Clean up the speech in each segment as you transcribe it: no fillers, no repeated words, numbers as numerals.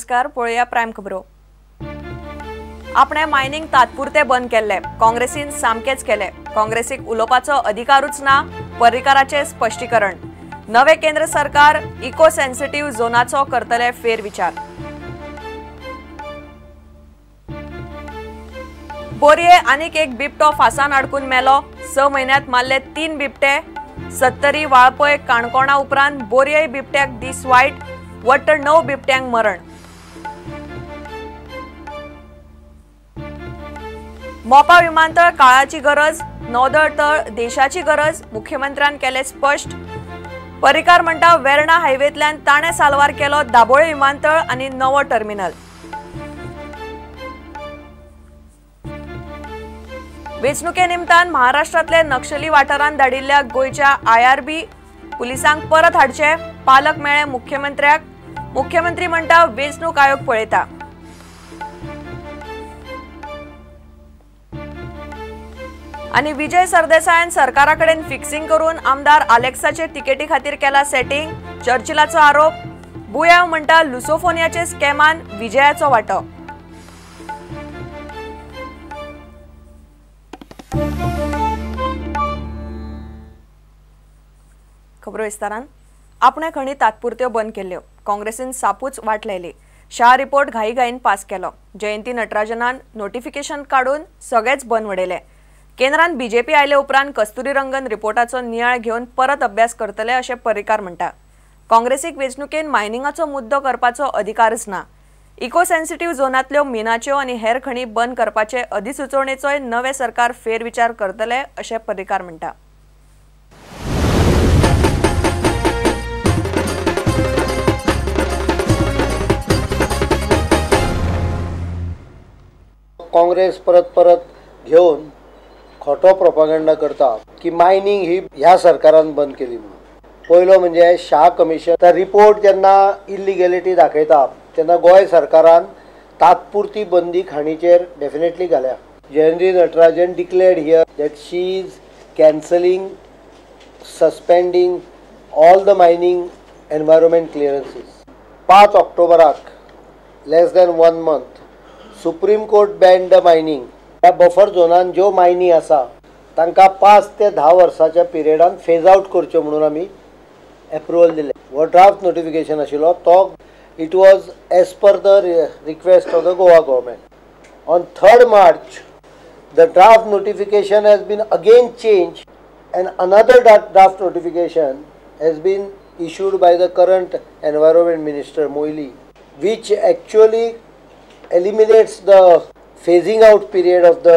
नमस्कार, पळया प्राइम खबरो। आपणे मायनिंग तात्पुरते बंद केले, काँग्रेसीन सामकेच केले। काँग्रेसीक उलोवपाचो अधिकारूच ना, पर्रीकाराचे स्पष्टीकरण। नवे केंद्र सरकार इको सेन्सिटिव्ह झोनाचो करतले फेरविचार। बोरये आनीक एक बिबटो फासान अडकून मेलो। 6 महिन्यात मारले 3 बिबटे। 70 वाळपय काणकोणा उपरांत बोरये बिबट्याक दीस वायट, वट्ट 9 बिबट्यांक मरण। मोपा विमानतळ काळाची गरज, नौदळ तळ देशाची गरज, मुख्यमंत्र्यान केले स्पष्ट। पर्रीकार म्हणटा वेर्णा हायवेतल्यान ताणे साल्वार केलो दाबोळे विमानतळ आणि नवो टर्मिनल। वेंचणुके निमतान महाराष्ट्रातले नक्षली वाठारांत धाडिल्ल्या गोयच्या IRB पुलिसांक परत हाडचे। पालक मेळे मुख्यमंत्र्याक। मुख्यमंत्री म्हणटा वेंचणूक आयोग पळयता। आणि विजय सरदेसायान सरकाराकडेन फिक्सिंग करून आमदार आलेक्साचे तिकेटी खातीर केला सेटिंग। चर्चिलाचो आरोप। बुयाव म्हणटा लुसोफोनियाचे स्कॅमान विजयाचो वांटो। खबरो विस्तारान। आपणे खणी तात्पुरत्यो बंद केल्यो, काँग्रेसीन सापूच वाट लायली। शाह रिपोर्ट घाईघाईन पास केलो। जयंती नटराजनान नोटिफिकेशन काढून सगळेच बंद वडयले। केंद्रान BJP आयले उपरांत कस्तुरी रंगन रिपोर्टाचो नियाळ घेवन परत अभ्यास करतले अशें पर्रीकार म्हणटा। काँग्रेसीक वेंचणुकेन मायनिंगाचो मुद्दो करपाचो अधिकारच ना। इको सेन्सिटिव्ह झोनांतल्यो मिनाच्यो आनी हेर खणी बंद करपाचे अधिसुचोवणेचोय नवे सरकार फेरविचार करतले अशें पर्रीकार म्हणटा। काँग्रेस परत घेऊन खोटो प्रोपागंडा करता की मायनिंग ही ह्या सरकारान बंद केली म्हणून। पयलो म्हणजे शाह कमिशन ता रिपोर्ट जेन्ना इल्लिगॅलिटी दाखयता तेन्ना गोंय सरकारान तात्पुरती बंदी खाणीचेर डेफिनेटली घाल्या। Jayanthi Natarajan declared here that she is cancelling suspending all the mining environment clearances. 5 ऑक्टोबराक less than 1 month Supreme Court banned the mining. ह्या बफर झोनान ज्यो मायनी आसा तांकां 5 ते 10 वर्साच्या पिरियडान फेज आउट करच्यो म्हणून आमी एप्रुवल दिले। हो ड्राफ्ट नोटिफिकेशन आशिल्लो तो it was as per the request of the Goa government. On 3rd March the draft notification has been again change and another draft notification has been issued by the current environment minister Moily, which actually eliminates the phasing out period of the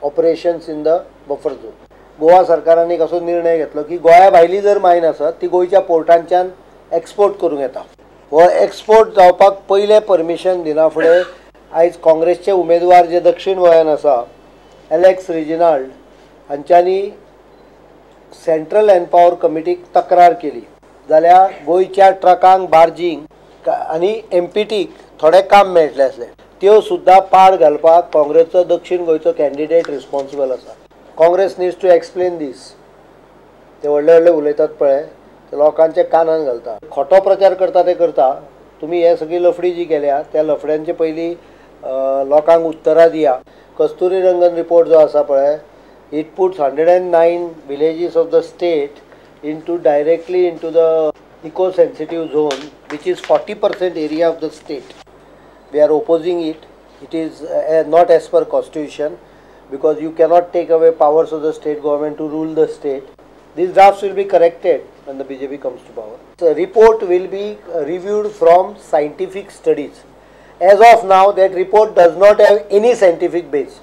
operations in the buffer zone. Goa सरकारान एक असो निर्णय घेतलो की गोंया भायली जर मायन आसत ती गोंयच्या पोर्टांच्यान एक्सपोर्ट करूंक येता। हो एक्सपोर्ट जावपाक पयले परमिशन दिना फुडें आयज काँग्रेसचे उमेदवार जे दक्षिण गोंयान आसा एलेक्स रिजिनाल्ड हांच्यांनी सेंट्रल एनपावर कमिटीक तक्रार केली जाल्यार गोंयच्या ट्रकांक बार्जींक आनी MPTक थोडे काम मेळटले आसले। त्यो सुद्धा पाड घालपाक काँग्रेसचो दक्षिण गोंयचो कॅन्डिडेट रिस्पॉन्सिबल आसा। काँग्रेस नीड्स टू एक्सप्लेन दीस। ते व्हडले उलयतात पळय ते लोकांचे कानान घालता, खोटो प्रचार करता ते करता। तुमी हे सगळी लफडी जी केल्या त्या लफड्यांचे पयलीं लोकांक उत्तरां दिया। कस्तुरी रंगन रिपोर्ट जो आसा पळय it puts 109 villages of the state directly into the eco sensitive zone which is 40% area of the state. We are opposing it. It is not as per constitution because you cannot take away powers of the state government to rule the state. These drafts will be corrected when the BJP comes to power. The report will be reviewed from scientific studies. As of now, that report does not have any scientific base.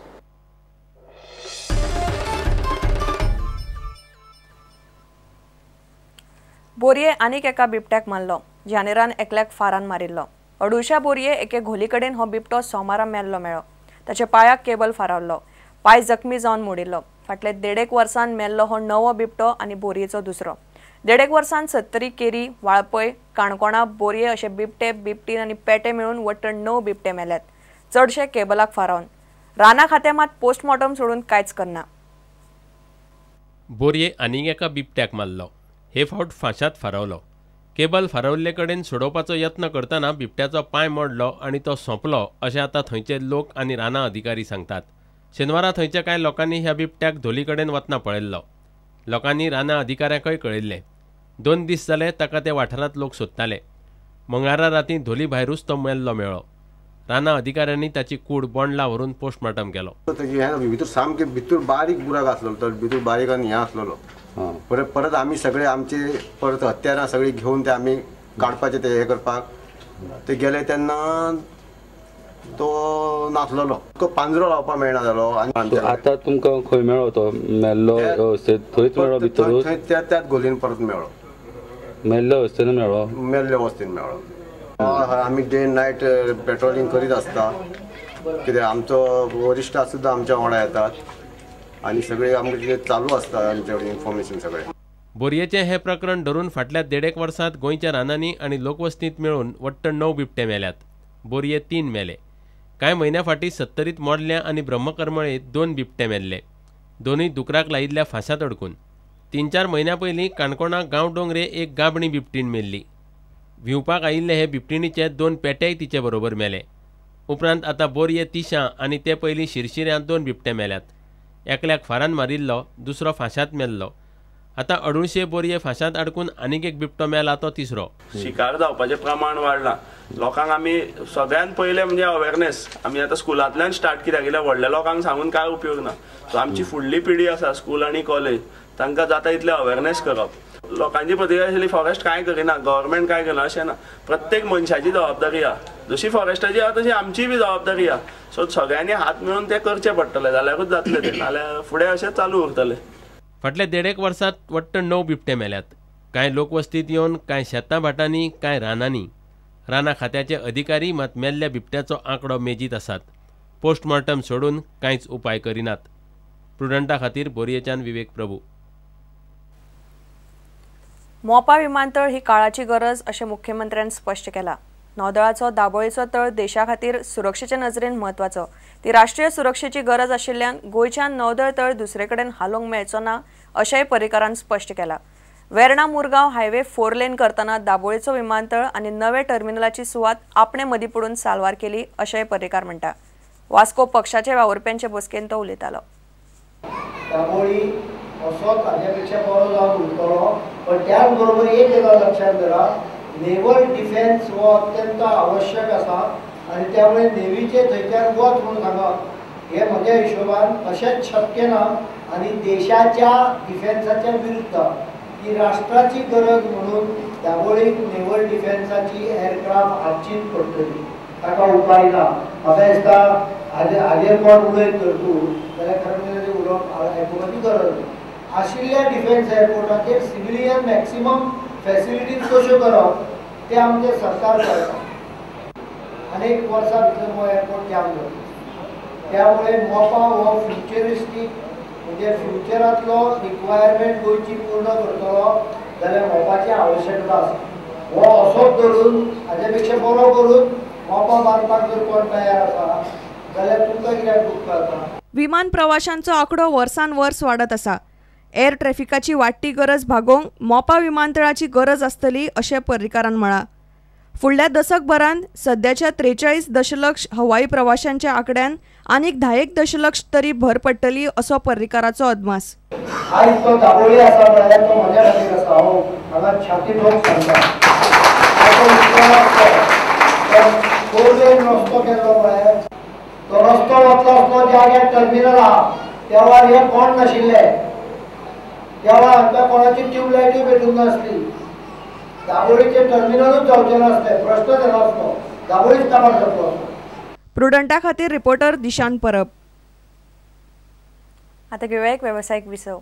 बोरये आनीक एका बिबट्याक मारलो। जानेरान एकल्याक फारान मारिल्लो। अडुळशा बोरये एके घोली कडेन हो बिबटो सोमारा मेल्लो मेळ्ळो। ताच्या पायाक केबल फारावलो, पाय जखमी जावन मोडिल्लो। फाटले 1.5 वर्सान मेल्लो हो नवो बिबटो आनी बोरयेचो दुसरो। 1.5 वर्सान 70 केरी, वाळपय, काणकोणा, बोरये अशे बिबटे, बिबटीन आनी पेटे मेळून वट्ट 9 बिबटे मेल्यात, चडशे केबलाक फारावन। राना खात्या मात पोस्टमॉर्टम सोडून कांयच करना। बोरये आनीक एका बिबट्याक मारलो। हे फावट फांशात फारावलो। केबल फारवल्ले कडेन सोडोवपाचो यत्न करतना बिबट्याचो पांय मोडलो आनी तो सोंपलो अशें आतां थंयचे लोक आनी राना अधिकारी सांगतात। शेनवारा थंयच्या कांय लोकांनी ह्या बिबट्याक धोली कडेन वतना पळयल्लो। लोकांनी राना अधिकाऱ्यांकय कळयल्लें। 2 दीस जाले ताका ते वाठारांत लोक सोदताले। मंगळारा रातीं धोली भायरूच तो मेल्लो मेळ्ळो। राना अधिकाऱ्यांनी ताची कूड बोंडला व्हरून पोस्टमार्टम केलो। भितर सामके भितर बारीक बुराक आसलो, तर भितर बारीक आनी हें आसलो। परत आमी सगळे आमचे परत हत्यारां सगळी घेवन ते आमी काडपाचे ते हे करपाक ते गेले तेन्ना तो नासलोलो, पांजरो लावपाक मेळना जालो। आतां तुमकां खंय मेळ्ळो तो मेल्लो थंयच मेळ्ळो भितर? त्याच गोलीन परत मेळ्ळो। मेल्ले अवस्थेन मेळ्ळो? मेल्ले अवस्थेन मेळ्ळो। आमी डे नायट पेट्रोलिंग करीत आसता, कित्याक आमचो वरिश्ठ सुद्दां आमच्या वांगडा येतात आनी सगळे आमचे चालू आसता आमचे इन्फॉर्मेशन सगळे। बोरयेचें हे प्रकरण धरून फाटल्या 1.5 वर्सांत गोंयच्या रानांनी आनी लोकवस्तींत मेळून वट्ट 9 बिबटे मेल्यात। बोरये 3 मेले। कांय म्हयन्या फाटीं 70 मोडल्या आनी ब्रह्मकरमळेंत 2 बिबटे मेल्ले। दोनूय दुकराक लायिल्ल्या फांसात अडकून। 3-4 म्हयन्या पयलीं काणकोणा गांव डोंगरे एक गाबणी बिबटीन मेल्ली। भिवपाक आयिल्ले हे बिबटिणीचे 2 पेटेय तिचे बरोबर मेले। उपरांत आतां बोरये तिशां आनी ते पयलीं शिरशिऱ्यांत 2 बिबटे मेल्यात। एकल्याक फारान मारिल्लो, दुसरो फांशात मेल्लो। आतां अडुळशे बोरये फांशात अडकून आनीक एक बिबटो मेला तो तिसरो। शिकार जावपाचें प्रमाण वाडलां। लोकांक आमी सगळ्यात पयलें म्हणजे अवेरनेस आमी आतां स्कुलांतल्यान स्टार्ट कित्याक कित्याक व्हडल्या लोकांक सांगून काय उपयोग ना। सो आमची फुडली पिढी आसा स्कूल आनी कॉलेज तांकां जाता इतलें अवेरनेस करप। लोकांची प्रतिक्रिया आशिल्ली फॉरेस्ट कांय करिना, गव्हर्मेंट कांय करना अशें ना। प्रत्येक मनशाची जबाबदारी आहा, जशी फॉरेस्टाची आहा तशी आमची बी जबाबदारी आहा। सो सगळ्यांनी हात मेळून ते करचें पडटलें, जाल्यारूच जातलें तें, नाल्यार फुडें अशें चालू उरतलें। फाटल्या 1.5 वर्सांत वट्ट 9 बिबटे मेल्यात। कांय लोकवस्तींत येवन, कांय शेतां भाटांनी, कांय रानांनी। राना खात्याचे अधिकारी मात मेल्ल्या बिबट्याचो आंकडो मेजीत आसात। पोस्टमॉर्टम सोडून कांयच उपाय करिनात। प्रुडंटा खातीर बोरयेच्यान विवेक प्रभू। मोपा विमानतळ ही काळाची गरज अशें मुख्यमंत्र्यान स्पश्ट केला। नौदळाचो दाबोळेचो तळ देशा खातीर सुरक्षेचे नजरेन म्हत्वाचो। ती राष्ट्रीय सुरक्षेची गरज आशिल्ल्यान गोंयच्यान नौदळ तळ दुसरे कडेन हालोवंक मेळचो ना अशेंय पर्रीकारान स्पश्ट केला। वेर्णा मुरगांव हायवे 4 लेन करतना दाबोळेचो विमानतळ आनी नवे टर्मिनलाची सुवात आपणे मदीं पडून साल्वार केली अशेंय पर्रीकार म्हणटा। वास्को पक्षाचे वावुरप्यांचे बसकेन तो उलयतालो। असोच हाज्यापेक्षा बरो जावन उरतलो, पण त्याच बरोबर एक गजाल लक्षात धरा, नेवल डिफेन्स हो अत्यंत आवश्यक आसा आनी त्यामुळे नेवीचे थंयच्यान वच म्हणून सांगप हे म्हज्या हिशोबान अशेंच शक्य ना आनी देशाच्या डिफेन्साच्या विरुद्ध ही राष्ट्राची गरज म्हणून दाबोळीक नेवल डिफेन्साची एअरक्राफ्ट हाडचीच पडटली, ताका उपाय ना। म्हाका दिसता हाजेर कोण उलयत तर तूं जाल्यार खरें उलोवप आयकुपाची गरज ना। आशिल्ल्या डिफेन्स एअरपोर्टाचेर सिव्हिलियन मॅक्सिमम फॅसिलिटीज कश्यो करप ते आमचे सरकार करता। अनेक वर्सां भितर हो एअरपोर्ट जाम जालो, त्यामुळे मोपा हो फ्युचरिस्टीक म्हणजे फ्युचरांतलो रिक्वायरमेंट गोंयची पूर्ण करतलो जाल्यार मोपाची आवश्यकता आसा। हो असोच धरून हाजे पेक्षा बरो करून मोपा बांदपाक जर कोण तयार आसा जाल्यार तुमकां कित्याक दुख्ख जाता। विमान प्रवाशांचो आंकडो वर्सान वर्स वाडत आसा। एअर ट्रॅफिकाची वाडटी गरज भागोवंक मोपा विमानतळाची गरज आसतली अशें पर्रीकारान म्हळां। फुडल्या दशकभरांत सध्याच्या 43 दशलक्ष हवाई प्रवाशांच्या आंकड्यान आनीक 10 दशलक्ष तरी भर पडटली असो पर्रीकाराचो अदमास। आयज तो दाबोळी आसा म्हळ्यार तो म्हज्या खातीर आसा, हो हांगा छाती लोक सांगता। रस्तो केल्लो म्हळ्यार तो रस्तो वतलो असलो जाग्यार टर्मिनल आहा, त्या वेळार हे कोण नाशिल्ले, त्या वेळार आमकां कोणाची ट्यूबलायटी भेटूंक नासली, दाबोळीचे टर्मिनलूच जावचें नासलें, प्रश्न जालो आसलो, दाबोळीच काबार जातलो। प्रुडंटा खातीर रिपोर्टर दिशांत परब। आता घेऊया एक व्यावसायिक विसव।